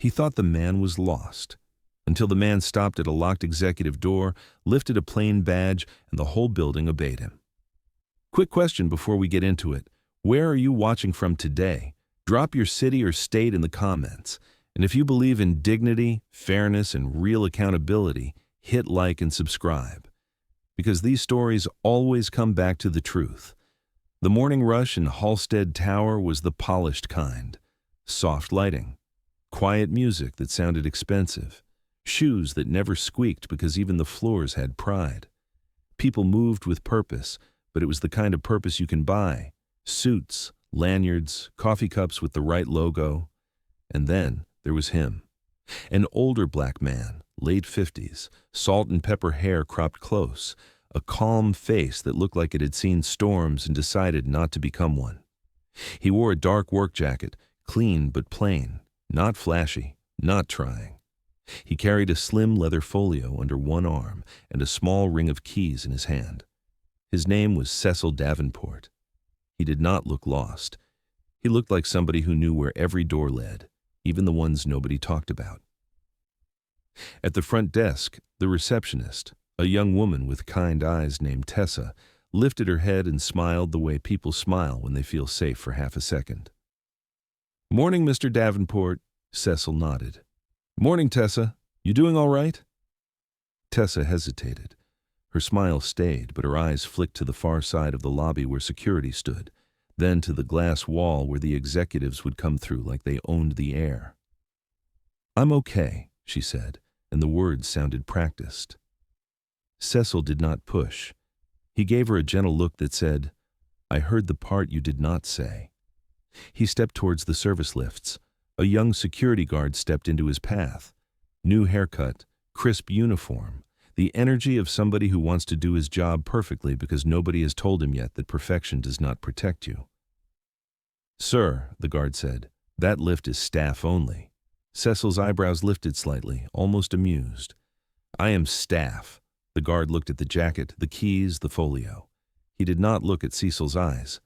He thought the man was lost, until the man stopped at a locked executive door, lifted a plain badge, and the whole building obeyed him. Quick question before we get into it. Where are you watching from today? Drop your city or state in the comments. And if you believe in dignity, fairness, and real accountability, hit like and subscribe. Because these stories always come back to the truth. The morning rush in Halstead Tower was the polished kind. Soft lighting, quiet music that sounded expensive, shoes that never squeaked because even the floors had pride. People moved with purpose, but it was the kind of purpose you can buy. Suits, lanyards, coffee cups with the right logo. And then there was him. An older black man, late 50s, salt and pepper hair cropped close, a calm face that looked like it had seen storms and decided not to become one. He wore a dark work jacket, clean but plain, not flashy, not trying. He carried a slim leather folio under one arm and a small ring of keys in his hand. His name was Cecil Davenport. He did not look lost. He looked like somebody who knew where every door led, even the ones nobody talked about. At the front desk, the receptionist, a young woman with kind eyes named Tessa, lifted her head and smiled the way people smile when they feel safe for half a second. "Morning, Mr. Davenport," Cecil nodded. "Morning, Tessa. You doing all right?" Tessa hesitated. Her smile stayed, but her eyes flicked to the far side of the lobby where security stood, then to the glass wall where the executives would come through like they owned the air. "I'm okay," she said, and the words sounded practiced. Cecil did not push. He gave her a gentle look that said, "I heard the part you did not say." He stepped towards the service lifts. A young security guard stepped into his path. New haircut, crisp uniform, the energy of somebody who wants to do his job perfectly because nobody has told him yet that perfection does not protect you. "Sir," the guard said, "that lift is staff only." Cecil's eyebrows lifted slightly, almost amused. "I am staff." The guard looked at the jacket, the keys, the folio. He did not look at Cecil's eyes.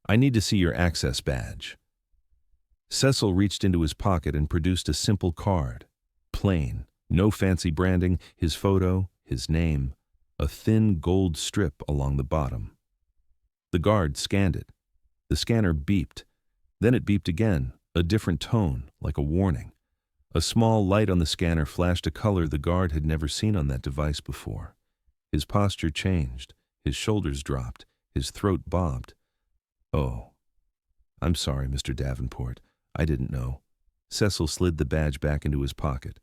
"I need to see your access badge." Cecil reached into his pocket and produced a simple card. Plain, no fancy branding, his photo, his name, a thin gold strip along the bottom. The guard scanned it. The scanner beeped. Then it beeped again, a different tone, like a warning. A small light on the scanner flashed a color the guard had never seen on that device before. His posture changed. His shoulders dropped. His throat bobbed. "Oh, I'm sorry, Mr. Davenport. I didn't know." Cecil slid the badge back into his pocket.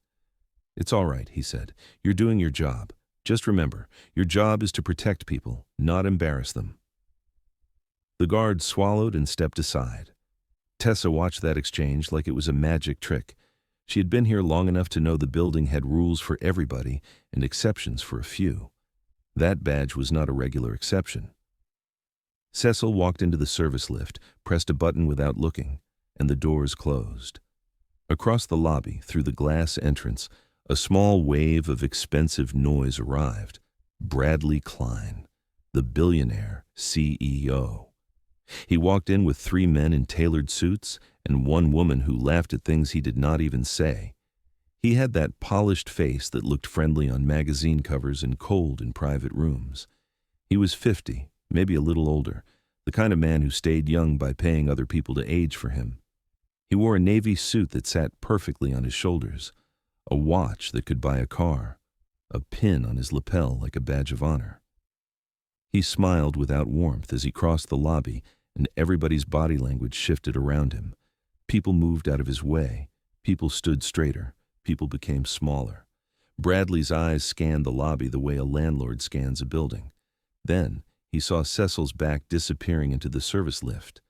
"It's all right," he said. "You're doing your job. Just remember, your job is to protect people, not embarrass them." The guard swallowed and stepped aside. Tessa watched that exchange like it was a magic trick. She had been here long enough to know the building had rules for everybody and exceptions for a few. That badge was not a regular exception. Cecil walked into the service lift, pressed a button without looking, and the doors closed. Across the lobby, through the glass entrance, a small wave of expensive noise arrived. Bradley Klein, the billionaire CEO. He walked in with 3 men in tailored suits and 1 woman who laughed at things he did not even say. He had that polished face that looked friendly on magazine covers and cold in private rooms. He was 50, maybe a little older, the kind of man who stayed young by paying other people to age for him. He wore a navy suit that sat perfectly on his shoulders, a watch that could buy a car, a pin on his lapel like a badge of honor. He smiled without warmth as he crossed the lobby, and everybody's body language shifted around him. People moved out of his way. People stood straighter. People became smaller. Bradley's eyes scanned the lobby the way a landlord scans a building. Then he saw Cecil's back disappearing into the service lift.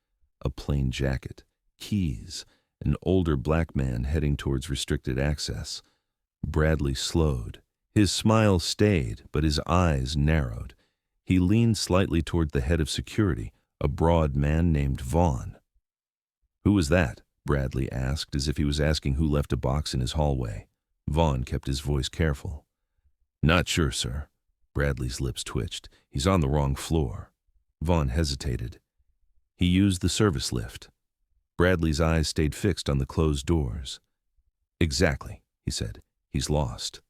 A plain jacket, keys, an older black man heading towards restricted access. Bradley slowed. His smile stayed, but his eyes narrowed. He leaned slightly toward the head of security, a broad man named Vaughn. "Who was that?" Bradley asked, as if he was asking who left a box in his hallway. Vaughn kept his voice careful. "Not sure, sir." Bradley's lips twitched. "He's on the wrong floor." Vaughn hesitated. "He used the service lift." Bradley's eyes stayed fixed on the closed doors. Exactly, he said. He's lost.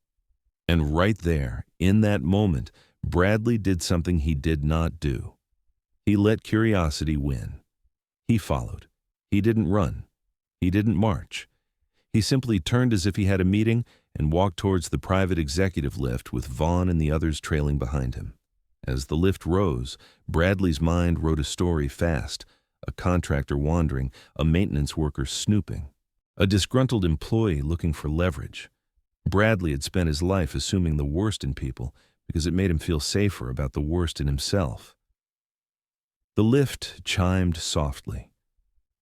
And right there, in that moment, Bradley did something he did not do. He let curiosity win. He followed. He didn't run. He didn't march. He simply turned as if he had a meeting and walked towards the private executive lift with Vaughn and the others trailing behind him. As the lift rose, Bradley's mind wrote a story fast: a contractor wandering, a maintenance worker snooping, a disgruntled employee looking for leverage. Bradley had spent his life assuming the worst in people because it made him feel safer about the worst in himself. The lift chimed softly.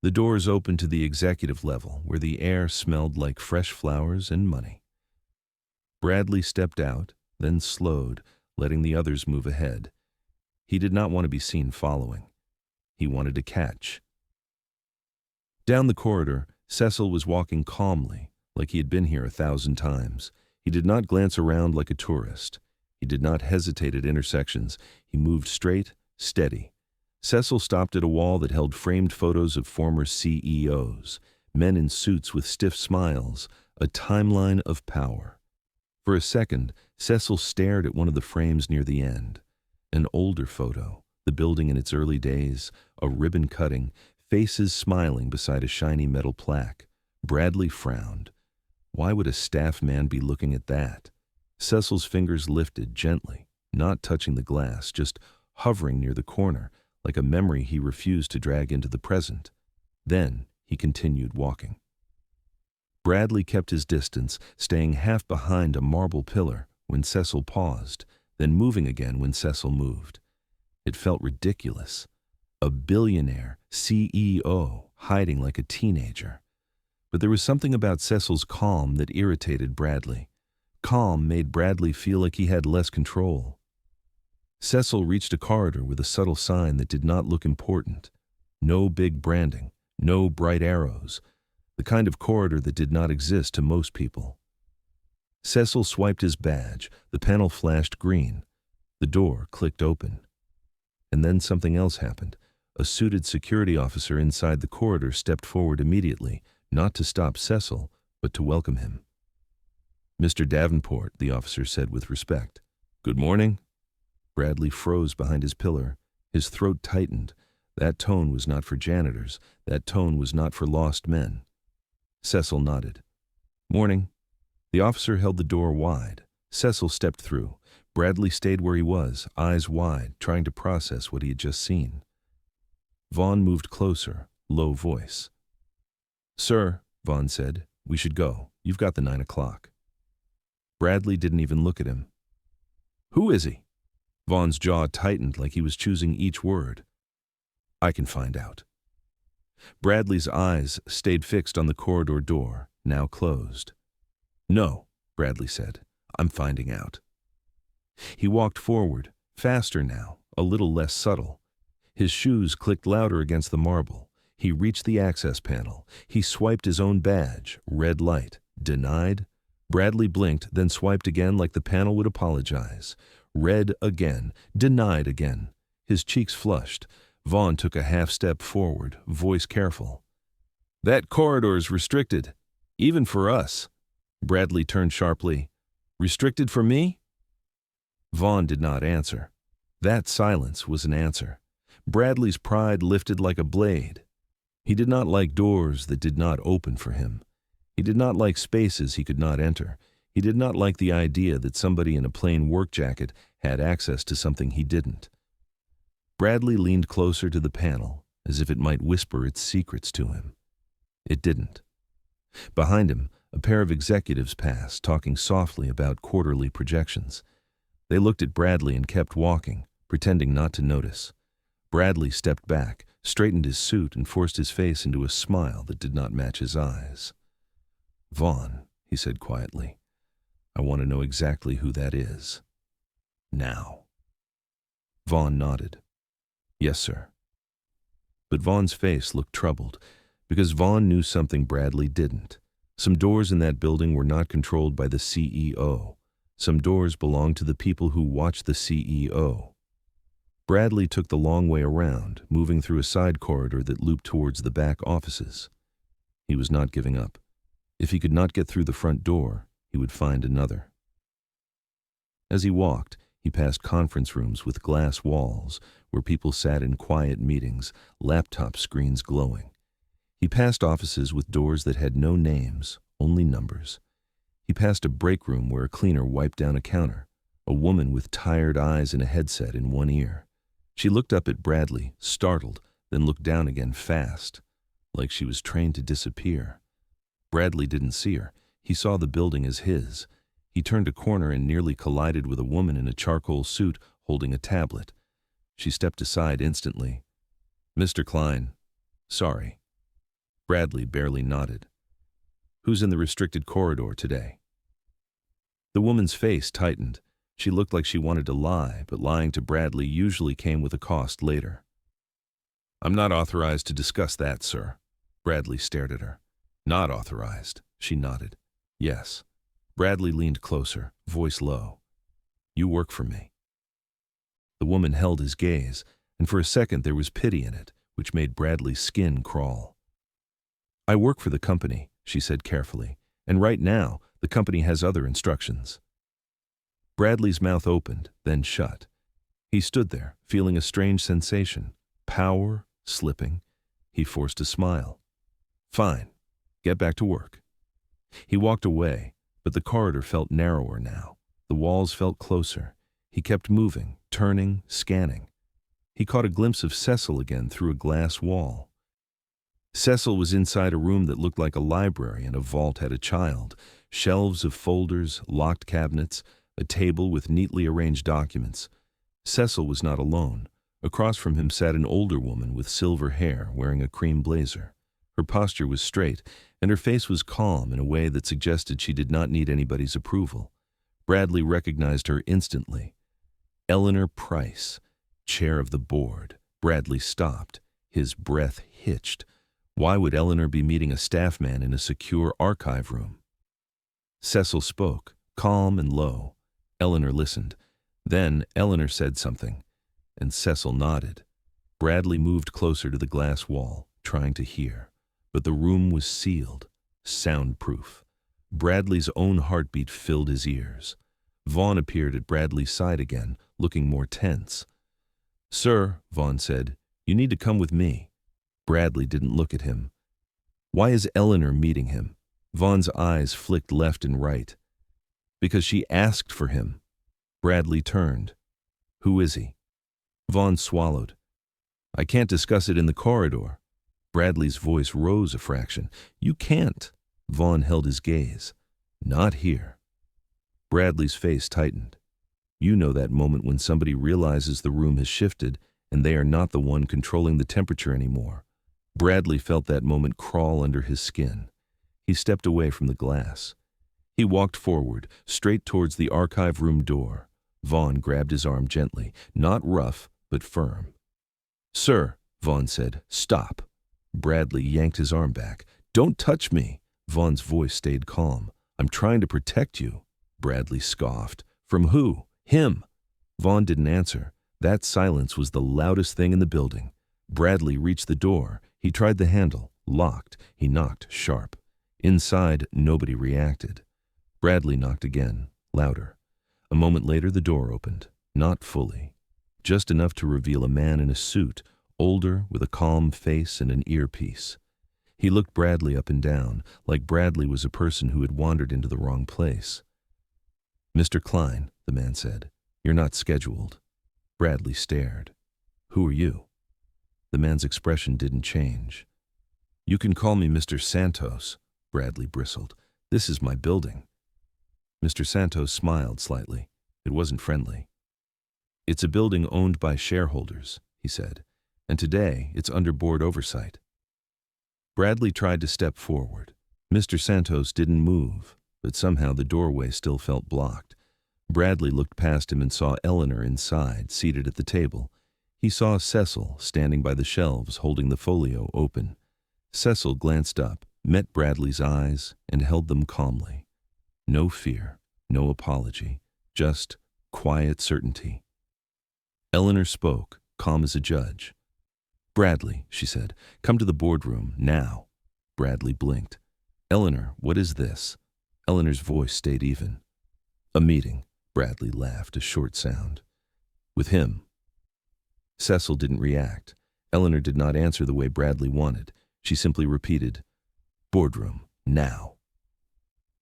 The doors opened to the executive level, where the air smelled like fresh flowers and money. Bradley stepped out, then slowed, letting the others move ahead. He did not want to be seen following. He wanted to catch. Down the corridor, Cecil was walking calmly, like he had been here 1,000 times. He did not glance around like a tourist. He did not hesitate at intersections. He moved straight, steady. Cecil stopped at a wall that held framed photos of former CEOs, men in suits with stiff smiles, a timeline of power. For a second, Cecil stared at one of the frames near the end. An older photo, the building in its early days, a ribbon cutting, faces smiling beside a shiny metal plaque. Bradley frowned. Why would a staff man be looking at that? Cecil's fingers lifted gently, not touching the glass, just hovering near the corner, like a memory he refused to drag into the present. Then he continued walking. Bradley kept his distance, staying half behind a marble pillar when Cecil paused, then moving again when Cecil moved. It felt ridiculous. A billionaire CEO hiding like a teenager. But there was something about Cecil's calm that irritated Bradley. Calm made Bradley feel like he had less control. Cecil reached a corridor with a subtle sign that did not look important. No big branding, no bright arrows, the kind of corridor that did not exist to most people. Cecil swiped his badge. The panel flashed green. The door clicked open. And then something else happened. A suited security officer inside the corridor stepped forward immediately, not to stop Cecil, but to welcome him. "Mr. Davenport," the officer said with respect. "Good morning." Bradley froze behind his pillar. His throat tightened. That tone was not for janitors. That tone was not for lost men. Cecil nodded. "Morning." The officer held the door wide. Cecil stepped through. Bradley stayed where he was, eyes wide, trying to process what he had just seen. Vaughn moved closer, low voice. "Sir," Vaughn said, "we should go. You've got the 9 o'clock." Bradley didn't even look at him. "Who is he?" Vaughn's jaw tightened like he was choosing each word. "I can find out." Bradley's eyes stayed fixed on the corridor door, now closed. "No," Bradley said, "I'm finding out." He walked forward, faster now, a little less subtle. His shoes clicked louder against the marble. He reached the access panel. He swiped his own badge, red light, denied. Bradley blinked, then swiped again like the panel would apologize. Red again, denied again. His cheeks flushed. Vaughn took a half step forward, voice careful. "That corridor's restricted, even for us." Bradley turned sharply. "Restricted for me?" Vaughn did not answer. That silence was an answer. Bradley's pride lifted like a blade. He did not like doors that did not open for him. He did not like spaces he could not enter. He did not like the idea that somebody in a plain work jacket had access to something he didn't. Bradley leaned closer to the panel, as if it might whisper its secrets to him. It didn't. Behind him, a pair of executives passed, talking softly about quarterly projections. They looked at Bradley and kept walking, pretending not to notice. Bradley stepped back, straightened his suit, and forced his face into a smile that did not match his eyes. "Vaughn," he said quietly, "I want to know exactly who that is. Now." Vaughn nodded. "Yes, sir." But Vaughn's face looked troubled, because Vaughn knew something Bradley didn't. Some doors in that building were not controlled by the CEO. Some doors belonged to the people who watched the CEO. Bradley took the long way around, moving through a side corridor that looped towards the back offices. He was not giving up. If he could not get through the front door, he would find another. As he walked, he passed conference rooms with glass walls where people sat in quiet meetings, laptop screens glowing. He passed offices with doors that had no names, only numbers. He passed a break room where a cleaner wiped down a counter, a woman with tired eyes and a headset in one ear. She looked up at Bradley, startled, then looked down again fast, like she was trained to disappear. Bradley didn't see her. He saw the building as his. He turned a corner and nearly collided with a woman in a charcoal suit holding a tablet. She stepped aside instantly. "Mr. Klein, sorry." Bradley barely nodded. "Who's in the restricted corridor today?" The woman's face tightened. She looked like she wanted to lie, but lying to Bradley usually came with a cost later. "I'm not authorized to discuss that, sir." Bradley stared at her. "Not authorized," she nodded. "Yes." Bradley leaned closer, voice low. "You work for me." The woman held his gaze, and for a second there was pity in it, which made Bradley's skin crawl. "I work for the company," she said carefully, "and right now, the company has other instructions." Bradley's mouth opened, then shut. He stood there, feeling a strange sensation. Power, slipping. He forced a smile. "Fine. Get back to work." He walked away, but the corridor felt narrower now. The walls felt closer. He kept moving, turning, scanning. He caught a glimpse of Cecil again through a glass wall. Cecil was inside a room that looked like a library, and a vault had a child. Shelves of folders, locked cabinets, a table with neatly arranged documents. Cecil was not alone. Across from him sat an older woman with silver hair, wearing a cream blazer. Her posture was straight, and her face was calm in a way that suggested she did not need anybody's approval. Bradley recognized her instantly. Eleanor Price, chair of the board. Bradley stopped. His breath hitched. Why would Eleanor be meeting a staff man in a secure archive room? Cecil spoke, calm and low. Eleanor listened. Then Eleanor said something, and Cecil nodded. Bradley moved closer to the glass wall, trying to hear. But the room was sealed, soundproof. Bradley's own heartbeat filled his ears. Vaughn appeared at Bradley's side again, looking more tense. "Sir," Vaughn said, "you need to come with me." Bradley didn't look at him. Why is Eleanor meeting him? Vaughn's eyes flicked left and right. Because she asked for him. Bradley turned. "Who is he?" Vaughn swallowed. "I can't discuss it in the corridor." Bradley's voice rose a fraction. "You can't." Vaughn held his gaze. "Not here." Bradley's face tightened. You know that moment when somebody realizes the room has shifted and they are not the one controlling the temperature anymore. Bradley felt that moment crawl under his skin. He stepped away from the glass. He walked forward, straight towards the archive room door. Vaughn grabbed his arm gently, not rough, but firm. "Sir," Vaughn said, "stop." Bradley yanked his arm back. "Don't touch me." Vaughn's voice stayed calm. "I'm trying to protect you." Bradley scoffed. "From who?" "Him." Vaughn didn't answer. That silence was the loudest thing in the building. Bradley reached the door. He tried the handle. Locked. He knocked sharp. Inside, nobody reacted. Bradley knocked again, louder. A moment later, the door opened. Not fully. Just enough to reveal a man in a suit, older, with a calm face and an earpiece. He looked Bradley up and down, like Bradley was a person who had wandered into the wrong place. "Mr. Klein," the man said, "you're not scheduled." Bradley stared. "Who are you?" The man's expression didn't change. "You can call me Mr. Santos," Bradley bristled. "This is my building." Mr. Santos smiled slightly. It wasn't friendly. "It's a building owned by shareholders," he said, "and today it's under board oversight." Bradley tried to step forward. Mr. Santos didn't move, but somehow the doorway still felt blocked. Bradley looked past him and saw Eleanor inside, seated at the table. He saw Cecil standing by the shelves, holding the folio open. Cecil glanced up, met Bradley's eyes, and held them calmly. No fear, no apology, just quiet certainty. Eleanor spoke, calm as a judge. "Bradley," she said, "come to the boardroom, now." Bradley blinked. Eleanor, what is this? Eleanor's voice stayed even. A meeting. Bradley laughed, a short sound. With him. Cecil didn't react. Eleanor did not answer the way Bradley wanted. She simply repeated, "Boardroom, now."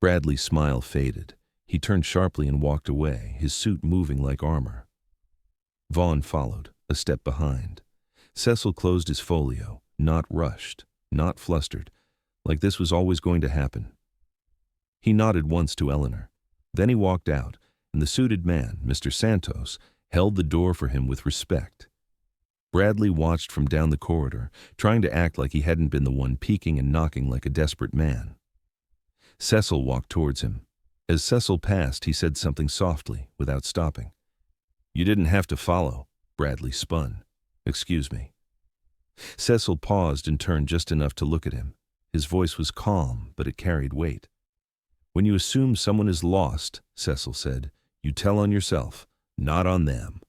Bradley's smile faded. He turned sharply and walked away, his suit moving like armor. Vaughn followed, a step behind. Cecil closed his folio, not rushed, not flustered, like this was always going to happen. He nodded once to Eleanor. Then he walked out, and the suited man, Mr. Santos, held the door for him with respect. Bradley watched from down the corridor, trying to act like he hadn't been the one peeking and knocking like a desperate man. Cecil walked towards him. As Cecil passed, he said something softly, without stopping. "You didn't have to follow." Bradley spun. "Excuse me." Cecil paused and turned just enough to look at him. His voice was calm, but it carried weight. "When you assume someone is lost," Cecil said, "you tell on yourself, not on them."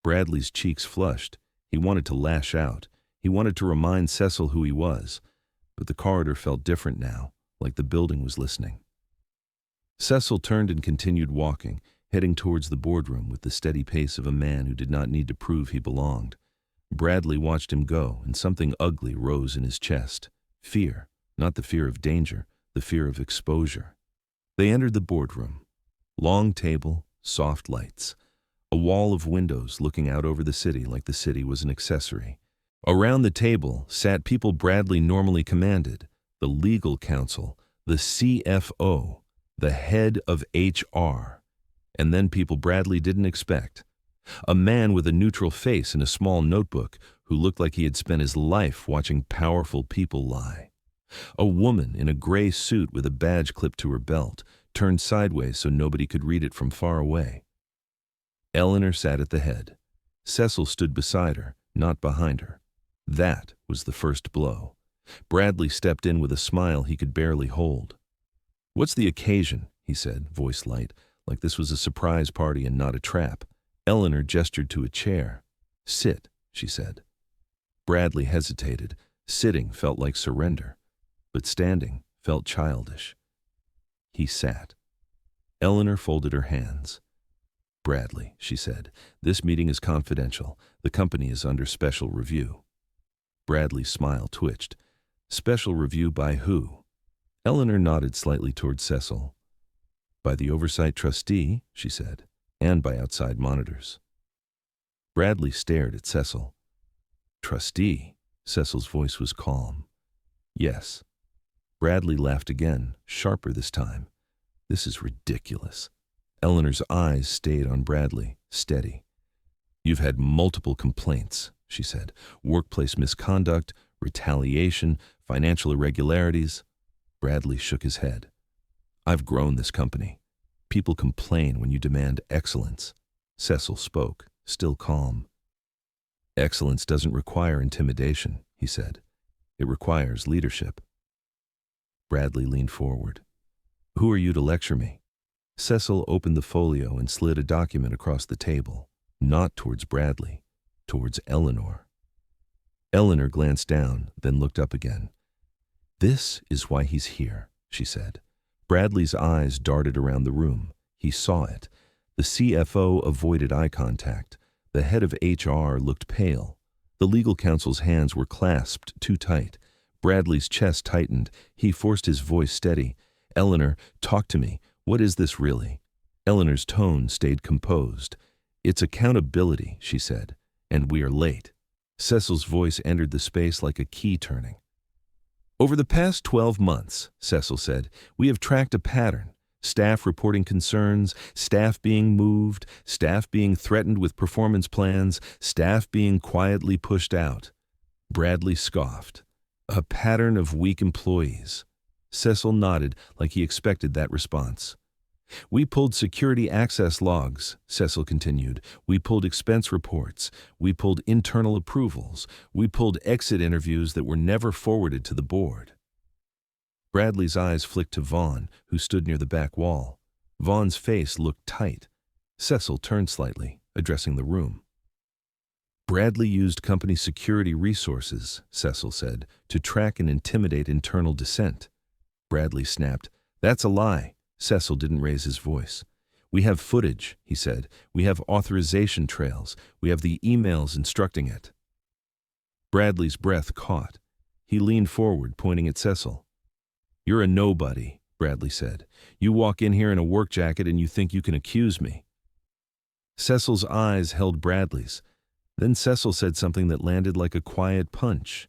Bradley's cheeks flushed. He wanted to lash out. He wanted to remind Cecil who he was. But the corridor felt different now, like the building was listening. Cecil turned and continued walking, heading towards the boardroom with the steady pace of a man who did not need to prove he belonged. Bradley watched him go, and something ugly rose in his chest. Fear, not the fear of danger, the fear of exposure. They entered the boardroom. Long table, soft lights. A wall of windows looking out over the city like the city was an accessory. Around the table sat people Bradley normally commanded, the legal counsel, the CFO, the head of HR, and then people Bradley didn't expect. A man with a neutral face and a small notebook who looked like he had spent his life watching powerful people lie. A woman in a gray suit with a badge clipped to her belt, turned sideways so nobody could read it from far away. Eleanor sat at the head. Cecil stood beside her, not behind her. That was the first blow. Bradley stepped in with a smile he could barely hold. "What's the occasion?" he said, voice light, like this was a surprise party and not a trap. Eleanor gestured to a chair. "Sit," she said. Bradley hesitated. Sitting felt like surrender, but standing felt childish. He sat. Eleanor folded her hands. "Bradley," she said, "this meeting is confidential. The company is under special review." Bradley's smile twitched. "Special review by who?" Eleanor nodded slightly toward Cecil. "By the oversight trustee," she said, "and by outside monitors." Bradley stared at Cecil. "Trustee?" Cecil's voice was calm. "Yes." Bradley laughed again, sharper this time. "This is ridiculous." Eleanor's eyes stayed on Bradley, steady. "You've had multiple complaints," she said. "Workplace misconduct, retaliation, financial irregularities." Bradley shook his head. "I've grown this company. People complain when you demand excellence." Cecil spoke, still calm. "Excellence doesn't require intimidation," he said. "It requires leadership." Bradley leaned forward. "Who are you to lecture me?" Cecil opened the folio and slid a document across the table, not towards Bradley, towards Eleanor. Eleanor glanced down, then looked up again. "This is why he's here," she said. Bradley's eyes darted around the room. He saw it. The CFO avoided eye contact. The head of HR looked pale. The legal counsel's hands were clasped too tight. Bradley's chest tightened. He forced his voice steady. "Eleanor, talk to me. What is this really?" Eleanor's tone stayed composed. "It's accountability," she said, "and we are late." Cecil's voice entered the space like a key turning. "Over the past 12 months, Cecil said, we have tracked a pattern. Staff reporting concerns, staff being moved, staff being threatened with performance plans, staff being quietly pushed out." Bradley scoffed. "A pattern of weak employees." Cecil nodded like he expected that response. "We pulled security access logs," Cecil continued. "We pulled expense reports. We pulled internal approvals. We pulled exit interviews that were never forwarded to the board." Bradley's eyes flicked to Vaughn, who stood near the back wall. Vaughn's face looked tight. Cecil turned slightly, addressing the room. "Bradley used company security resources," Cecil said, "to track and intimidate internal dissent. Bradley snapped. That's a lie. Cecil didn't raise his voice. We have footage, he said. We have authorization trails. We have the emails instructing it. Bradley's breath caught. He leaned forward, pointing at Cecil. You're a nobody, Bradley said. You walk in here in a work jacket and you think you can accuse me. Cecil's eyes held Bradley's. Then Cecil said something that landed like a quiet punch.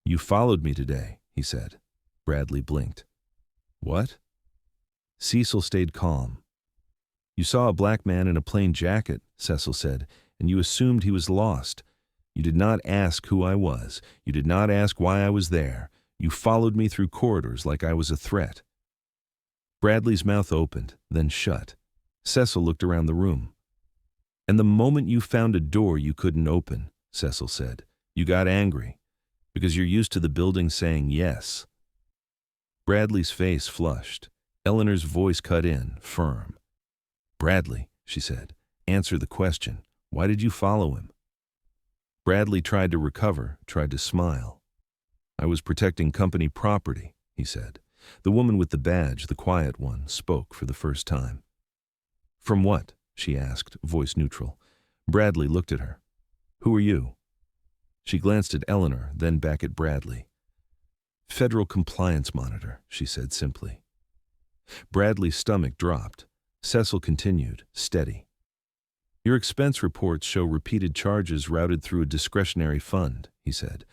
You followed me today, he said. Bradley blinked. What? Cecil stayed calm. You saw a black man in a plain jacket, Cecil said, and you assumed he was lost. You did not ask who I was. You did not ask why I was there. You followed me through corridors like I was a threat. Bradley's mouth opened, then shut. Cecil looked around the room. And the moment you found a door you couldn't open, Cecil said, you got angry, because you're used to the building saying yes. Bradley's face flushed. Eleanor's voice cut in, firm. Bradley, she said, answer the question. Why did you follow him? Bradley tried to recover, tried to smile. I was protecting company property, he said. The woman with the badge, the quiet one, spoke for the first time. From what? She asked, voice neutral. Bradley looked at her. Who are you? She glanced at Eleanor, then back at Bradley. Federal Compliance Monitor, she said simply. Bradley's stomach dropped. Cecil continued, steady. Your expense reports show repeated charges routed through a discretionary fund, he said.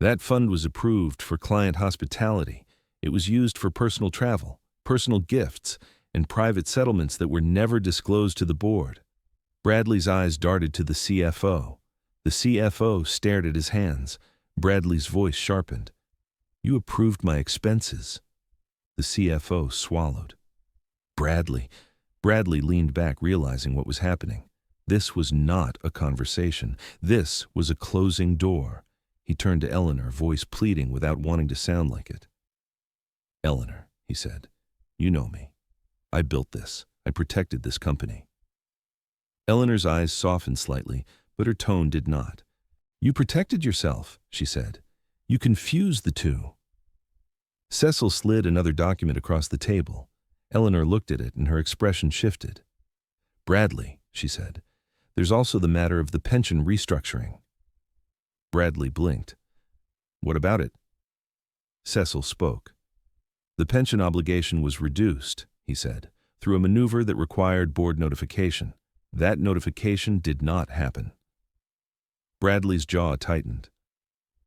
That fund was approved for client hospitality. It was used for personal travel, personal gifts, and private settlements that were never disclosed to the board. Bradley's eyes darted to the CFO. The CFO stared at his hands. Bradley's voice sharpened. You approved my expenses. The CFO swallowed. Bradley leaned back, realizing what was happening. This was not a conversation. This was a closing door. He turned to Eleanor, voice pleading without wanting to sound like it. Eleanor, he said, you know me. I built this. I protected this company. Eleanor's eyes softened slightly, but her tone did not. You protected yourself, she said. You confused the two. Cecil slid another document across the table. Eleanor looked at it and her expression shifted. Bradley, she said, there's also the matter of the pension restructuring. Bradley blinked. What about it? Cecil spoke. The pension obligation was reduced, he said, through a maneuver that required board notification. That notification did not happen. Bradley's jaw tightened.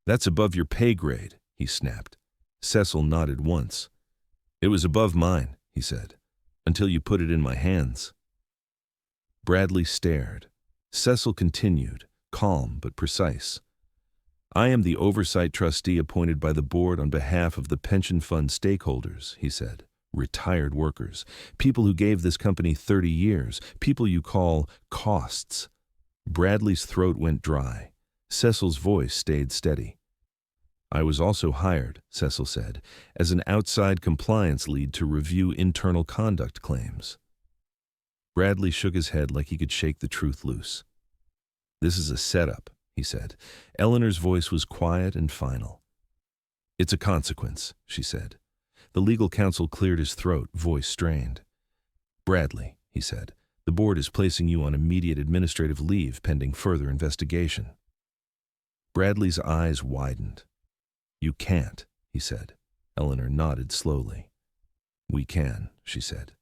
That's above your pay grade, he snapped. Cecil nodded once. It was above mine, he said, until you put it in my hands. Bradley stared. Cecil continued, calm but precise. I am the oversight trustee appointed by the board on behalf of the pension fund stakeholders, he said. Retired workers, people who gave this company 30 years, people you call costs. Bradley's throat went dry. Cecil's voice stayed steady. I was also hired, Cecil said, as an outside compliance lead to review internal conduct claims. Bradley shook his head like he could shake the truth loose. This is a setup, he said. Eleanor's voice was quiet and final. It's a consequence, she said. The legal counsel cleared his throat, voice strained. Bradley, he said, the board is placing you on immediate administrative leave pending further investigation. Bradley's eyes widened. You can't, he said. Eleanor nodded slowly. We can, she said.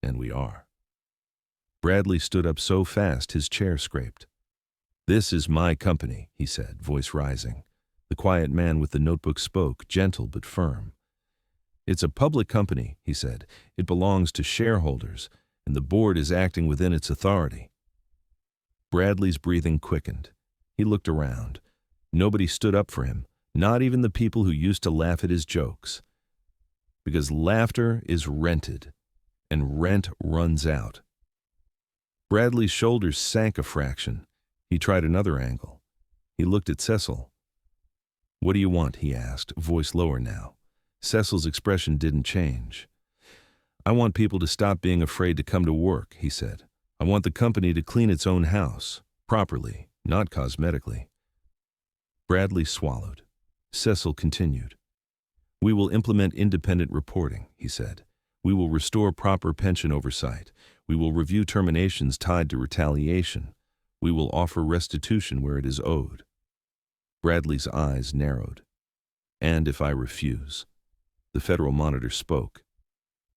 And we are. Bradley stood up so fast his chair scraped. This is my company, he said, voice rising. The quiet man with the notebook spoke, gentle but firm. It's a public company, he said. It belongs to shareholders, and the board is acting within its authority. Bradley's breathing quickened. He looked around. Nobody stood up for him, not even the people who used to laugh at his jokes. Because laughter is rented, and rent runs out. Bradley's shoulders sank a fraction. He tried another angle. He looked at Cecil. What do you want? He asked, voice lower now. Cecil's expression didn't change. I want people to stop being afraid to come to work, he said. I want the company to clean its own house, properly, not cosmetically. Bradley swallowed. Cecil continued. We will implement independent reporting, he said. We will restore proper pension oversight. We will review terminations tied to retaliation. We will offer restitution where it is owed. Bradley's eyes narrowed. And if I refuse? The Federal Monitor spoke.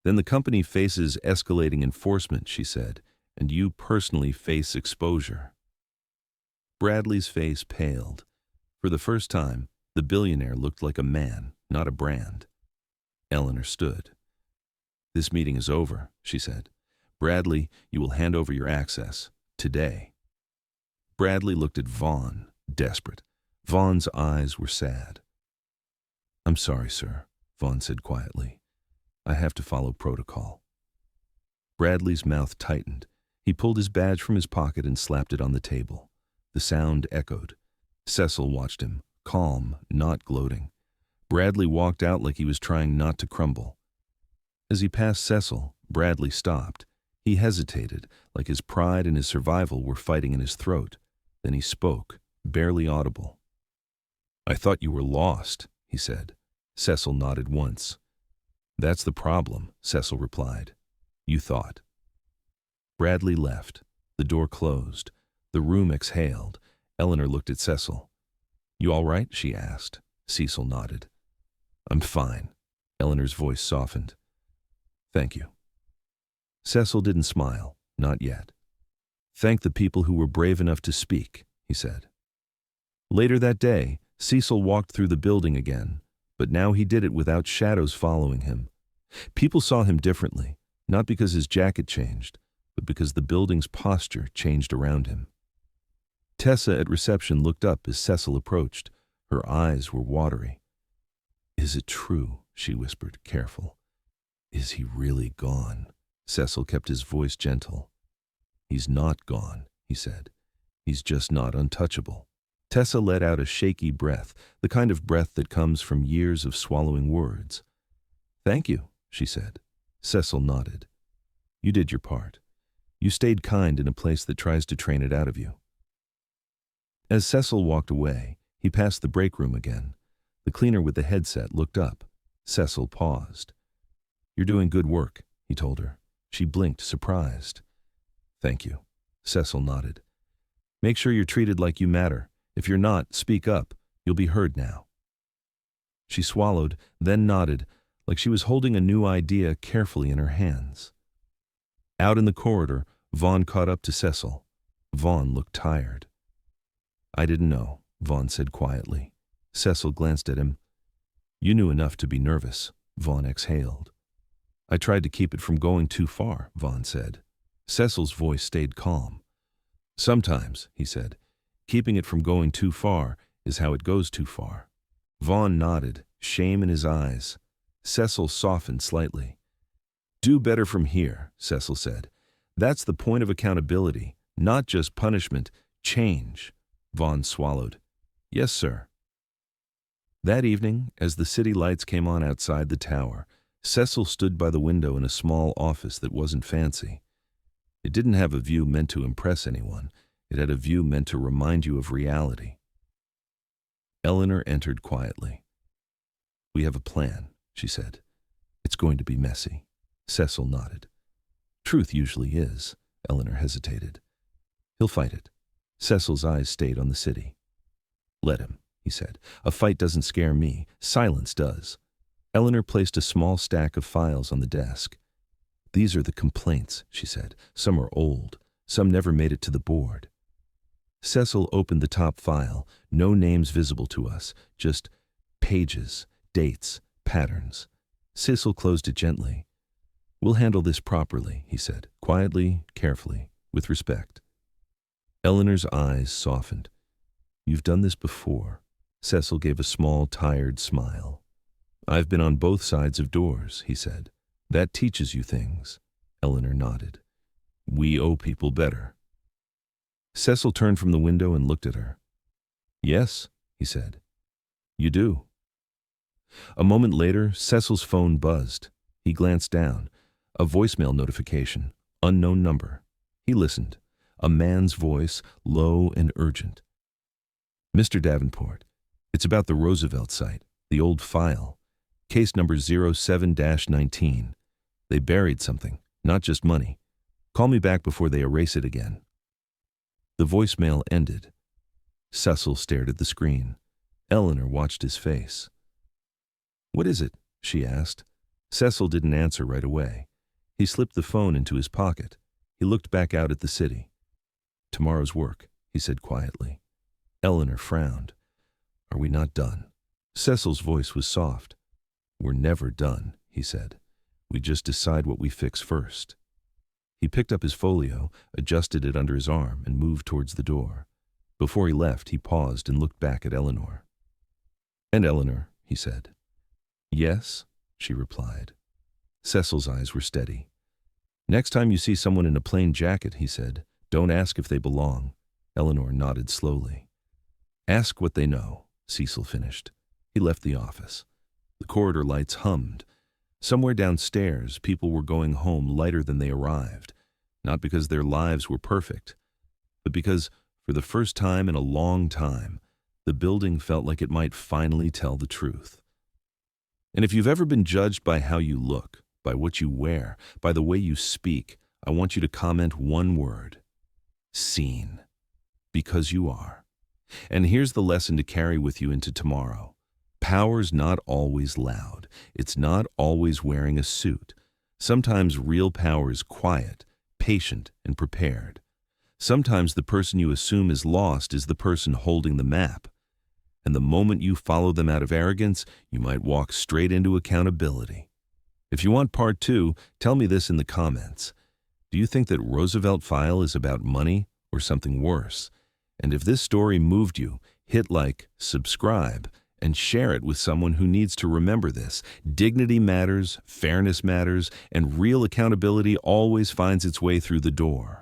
Then the company faces escalating enforcement, she said, and you personally face exposure. Bradley's face paled. For the first time, the billionaire looked like a man, not a brand. Eleanor stood. This meeting is over, she said. Bradley, you will hand over your access. Today. Bradley looked at Vaughn, desperate. Vaughn's eyes were sad. I'm sorry, sir, Vaughn said quietly. I have to follow protocol. Bradley's mouth tightened. He pulled his badge from his pocket and slapped it on the table. The sound echoed. Cecil watched him, calm, not gloating. Bradley walked out like he was trying not to crumble. As he passed Cecil, Bradley stopped. He hesitated, like his pride and his survival were fighting in his throat. Then he spoke, barely audible. I thought you were lost, he said. Cecil nodded once. That's the problem, Cecil replied. You thought. Bradley left. The door closed. The room exhaled. Eleanor looked at Cecil. You all right? She asked. Cecil nodded. I'm fine. Eleanor's voice softened. Thank you. Cecil didn't smile, not yet. Thank the people who were brave enough to speak, he said. Later that day, Cecil walked through the building again, but now he did it without shadows following him. People saw him differently, not because his jacket changed, but because the building's posture changed around him. Tessa at reception looked up as Cecil approached. Her eyes were watery. Is it true? She whispered, careful. Is he really gone? Cecil kept his voice gentle. He's not gone, he said. He's just not untouchable. Tessa let out a shaky breath, the kind of breath that comes from years of swallowing words. Thank you, she said. Cecil nodded. You did your part. You stayed kind in a place that tries to train it out of you. As Cecil walked away, he passed the break room again. The cleaner with the headset looked up. Cecil paused. You're doing good work, he told her. She blinked, surprised. Thank you. Cecil nodded. Make sure you're treated like you matter. If you're not, speak up. You'll be heard now. She swallowed, then nodded, like she was holding a new idea carefully in her hands. Out in the corridor, Vaughn caught up to Cecil. Vaughn looked tired. I didn't know, Vaughn said quietly. Cecil glanced at him. You knew enough to be nervous, Vaughn exhaled. I tried to keep it from going too far, Vaughn said. Cecil's voice stayed calm. Sometimes, he said, keeping it from going too far is how it goes too far. Vaughn nodded, shame in his eyes. Cecil softened slightly. Do better from here, Cecil said. That's the point of accountability, not just punishment, change. Vaughn swallowed. Yes, sir. That evening, as the city lights came on outside the tower, Cecil stood by the window in a small office that wasn't fancy. It didn't have a view meant to impress anyone. It had a view meant to remind you of reality. Eleanor entered quietly. We have a plan, she said. It's going to be messy. Cecil nodded. Truth usually is. Eleanor hesitated. He'll fight it. Cecil's eyes stayed on the city. Let him, he said. A fight doesn't scare me. Silence does. Eleanor placed a small stack of files on the desk. These are the complaints, she said. Some are old. Some never made it to the board. Cecil opened the top file. No names visible to us. Just pages, dates, patterns. Cecil closed it gently. We'll handle this properly, he said. Quietly, carefully, with respect. Eleanor's eyes softened. You've done this before. Cecil gave a small, tired smile. I've been on both sides of doors, he said. That teaches you things. Eleanor nodded. We owe people better. Cecil turned from the window and looked at her. Yes, he said. You do. A moment later, Cecil's phone buzzed. He glanced down. A voicemail notification. Unknown number. He listened. A man's voice, low and urgent. Mr. Davenport, it's about the Roosevelt site, the old file. Case number 07-19. They buried something, not just money. Call me back before they erase it again. The voicemail ended. Cecil stared at the screen. Eleanor watched his face. "What is it?" she asked. Cecil didn't answer right away. He slipped the phone into his pocket. He looked back out at the city. "Tomorrow's work," he said quietly. Eleanor frowned. "Are we not done?" Cecil's voice was soft. "We're never done," he said. "We just decide what we fix first." He picked up his folio, adjusted it under his arm, and moved towards the door. Before he left, he paused and looked back at Eleanor. "And Eleanor," he said. "Yes," she replied. Cecil's eyes were steady. "Next time you see someone in a plain jacket," he said, "don't ask if they belong." Eleanor nodded slowly. "Ask what they know," Cecil finished. He left the office. The corridor lights hummed. Somewhere downstairs, people were going home lighter than they arrived, not because their lives were perfect, but because, for the first time in a long time, the building felt like it might finally tell the truth. And if you've ever been judged by how you look, by what you wear, by the way you speak, I want you to comment one word: seen. Because you are. And here's the lesson to carry with you into tomorrow. Power's not always loud. It's not always wearing a suit. Sometimes real power is quiet, patient, and prepared. Sometimes the person you assume is lost is the person holding the map. And the moment you follow them out of arrogance, you might walk straight into accountability. If you want part 2, tell me this in the comments. Do you think that Roosevelt File is about money or something worse? And if this story moved you, hit like, subscribe, and share it with someone who needs to remember this. Dignity matters, fairness matters, and real accountability always finds its way through the door.